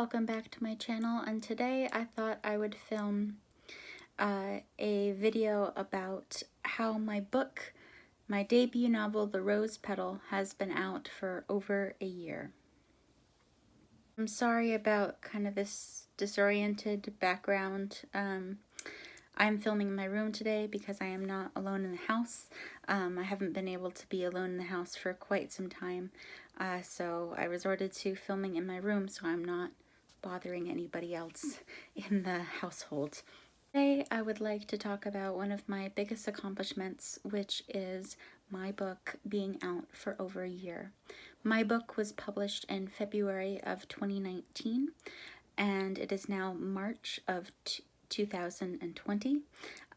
welcome back to my channel, and today I thought I would film a video about how my book, my debut novel, The Rose Petal, has been out for over a year. I'm sorry about kind of this disoriented background. I'm filming in my room today because I am not alone in the house. I haven't been able to be alone in the house for quite some time, so I resorted to filming in my room so I'm not bothering anybody else in the household. Today I would like to talk about one of my biggest accomplishments, which is my book being out for over a year. My book was published in February of 2019, and it is now March of 2020.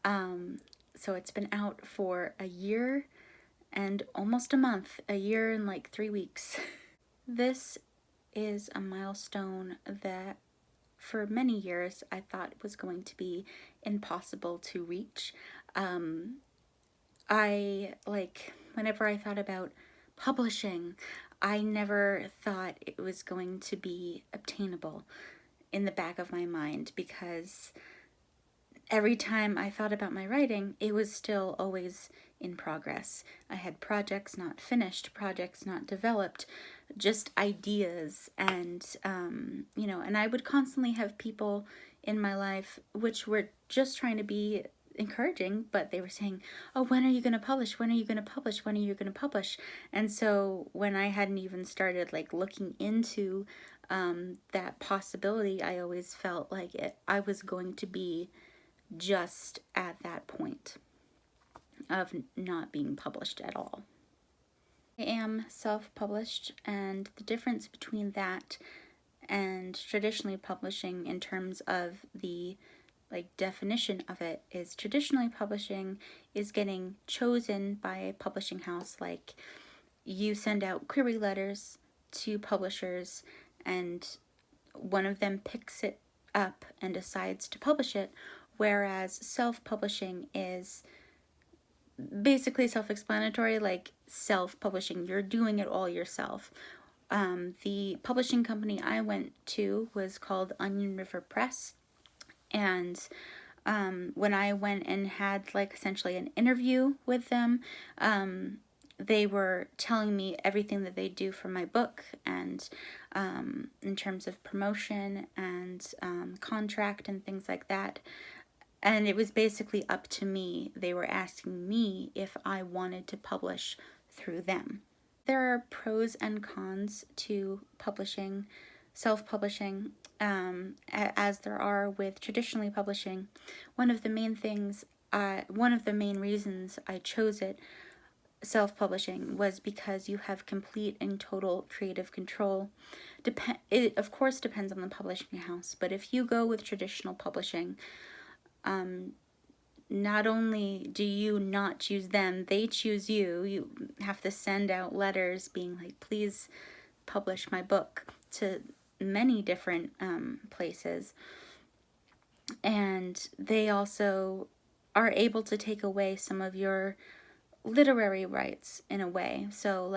So it's been out for a year and almost a month, a year and like 3 weeks. This is a milestone that for many years I thought was going to be impossible to reach. Whenever I thought about publishing, I never thought it was going to be obtainable in the back of my mind, because every time I thought about my writing, it was still always in progress. I had projects not finished, projects not developed, just ideas, and and I would constantly have people in my life which were just trying to be encouraging, but they were saying, oh, when are you going to publish? When are you going to publish? When are you going to publish? And so when I hadn't even started looking into that possibility, I always felt like I was going to be just at that point of not being published at all. I am self-published, and the difference between that and traditionally publishing in terms of the definition of it is traditionally publishing is getting chosen by a publishing house. Like, you send out query letters to publishers and one of them picks it up and decides to publish it, whereas self-publishing is basically self-explanatory, like self-publishing. You're doing it all yourself. The publishing company I went to was called Onion River Press, and when I went and had essentially an interview with them, they were telling me everything that they do for my book, and in terms of promotion and contract and things like that. And it was basically up to me. They were asking me if I wanted to publish through them. There are pros and cons to publishing, self-publishing, as there are with traditionally publishing. One of the main reasons I chose it, self-publishing, was because you have complete and total creative control. It of course depends on the publishing house, but if you go with traditional publishing, not only do you not choose them, they choose you. You have to send out letters being like, please publish my book, to many different places. And they also are able to take away some of your literary rights in a way. So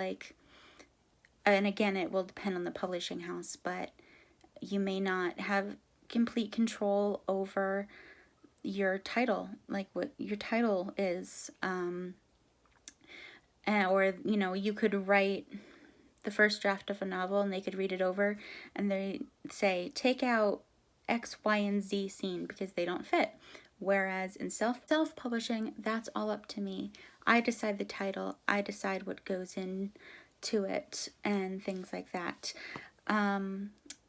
and again, it will depend on the publishing house, but you may not have complete control over your title, like what your title is, or you could write the first draft of a novel and they could read it over and they say, take out X, Y, and Z scene because they don't fit. Whereas in self-publishing, that's all up to me. I decide the title, I decide what goes into it and things like that.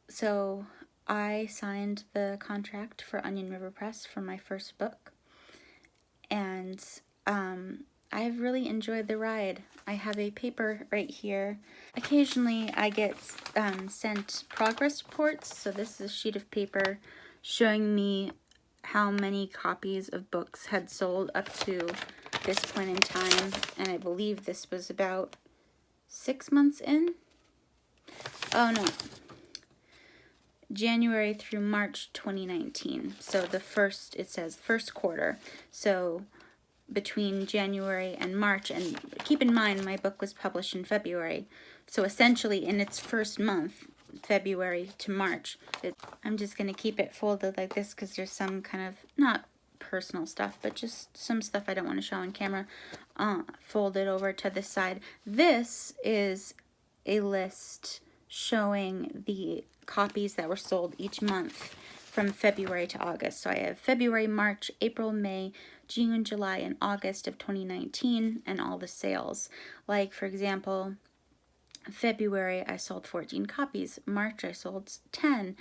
So I signed the contract for Onion River Press for my first book, and I've really enjoyed the ride. I have a paper right here. Occasionally I get sent progress reports, so this is a sheet of paper showing me how many copies of books had sold up to this point in time, and I believe this was about 6 months in. Oh no, January through March 2019. So it says first quarter. So between January and March, and keep in mind my book was published in February. So essentially in its first month, February to March. I'm just going to keep it folded like this because there's some kind of, not personal stuff, but just some stuff I don't want to show on camera, folded over to this side. This is a list showing the copies that were sold each month from February to August. So I have February, March, April, May, June, July, and August of 2019, and all the sales. Like, for example, February I sold 14 copies, March I sold 10,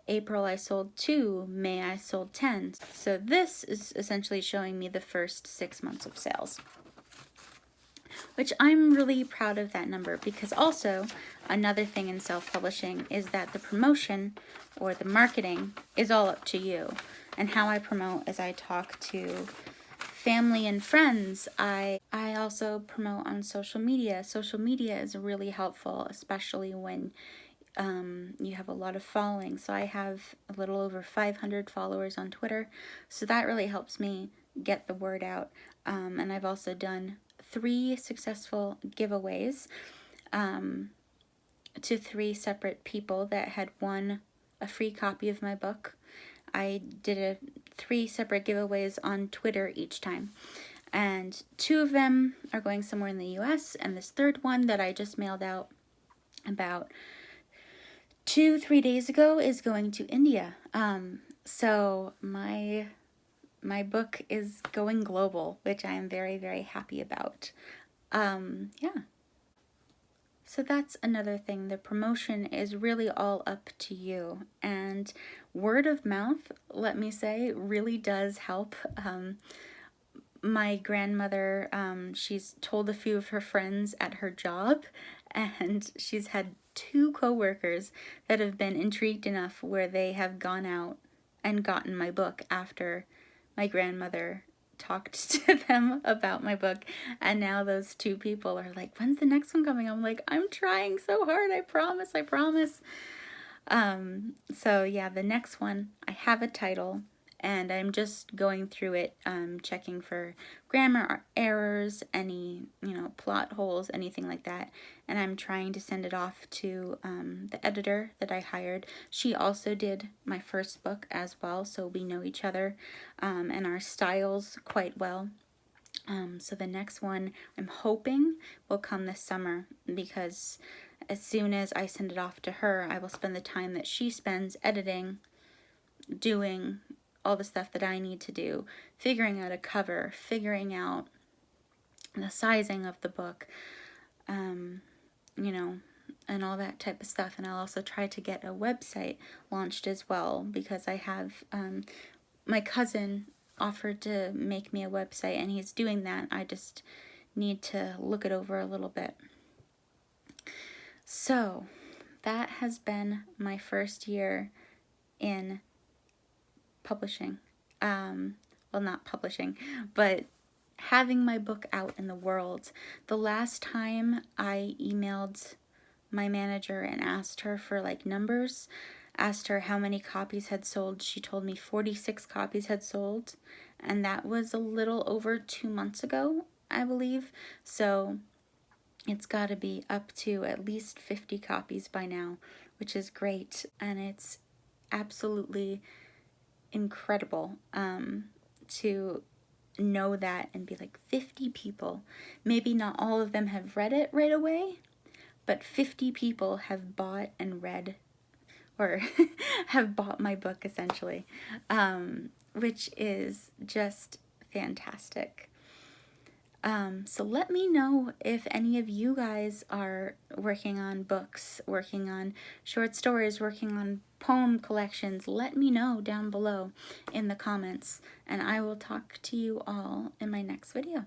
April I sold 2, May I sold 10. So this is essentially showing me the first 6 months of sales, which I'm really proud of that number, because also another thing in self-publishing is that the promotion or the marketing is all up to you. And how I promote is I talk to family and friends. I also promote on social media. Social media is really helpful, especially when you have a lot of following. So I have a little over 500 followers on Twitter, so that really helps me get the word out. And I've also done 3 successful giveaways to 3 separate people that had won a free copy of my book. I did 3 separate giveaways on Twitter each time, and 2 of them are going somewhere in the US, and this 3rd one that I just mailed out about 2-3 days ago is going to India. So my book is going global, which I am very, very happy about. Yeah. So that's another thing. The promotion is really all up to you. And word of mouth, let me say, really does help. My grandmother, she's told a few of her friends at her job, and she's had 2 coworkers that have been intrigued enough where they have gone out and gotten my book after my grandmother talked to them about my book. And now those 2 people are like, when's the next one coming? I'm like, I'm trying so hard, I promise. So yeah, the next one, I have a title, and I'm just going through it, checking for grammar errors, any, plot holes, anything like that. And I'm trying to send it off to the editor that I hired. She also did my first book as well, so we know each other and our styles quite well. So the next one I'm hoping will come this summer, because as soon as I send it off to her, I will spend the time that she spends editing, doing all the stuff that I need to do, figuring out a cover, figuring out the sizing of the book, and all that type of stuff. And I'll also try to get a website launched as well, because I have, my cousin offered to make me a website, and he's doing that. I just need to look it over a little bit. So that has been my first year in publishing. Well, not publishing, but having my book out in the world. The last time I emailed my manager and asked her for numbers, asked her how many copies had sold, she told me 46 copies had sold, and that was a little over 2 months ago, I believe. So it's got to be up to at least 50 copies by now, which is great. And it's absolutely incredible to know that and be like, 50 people. Maybe not all of them have read it right away, but 50 people have bought and read, or have bought my book essentially, which is just fantastic. So let me know if any of you guys are working on books, working on short stories, working on poem collections. Let me know down below in the comments, and I will talk to you all in my next video.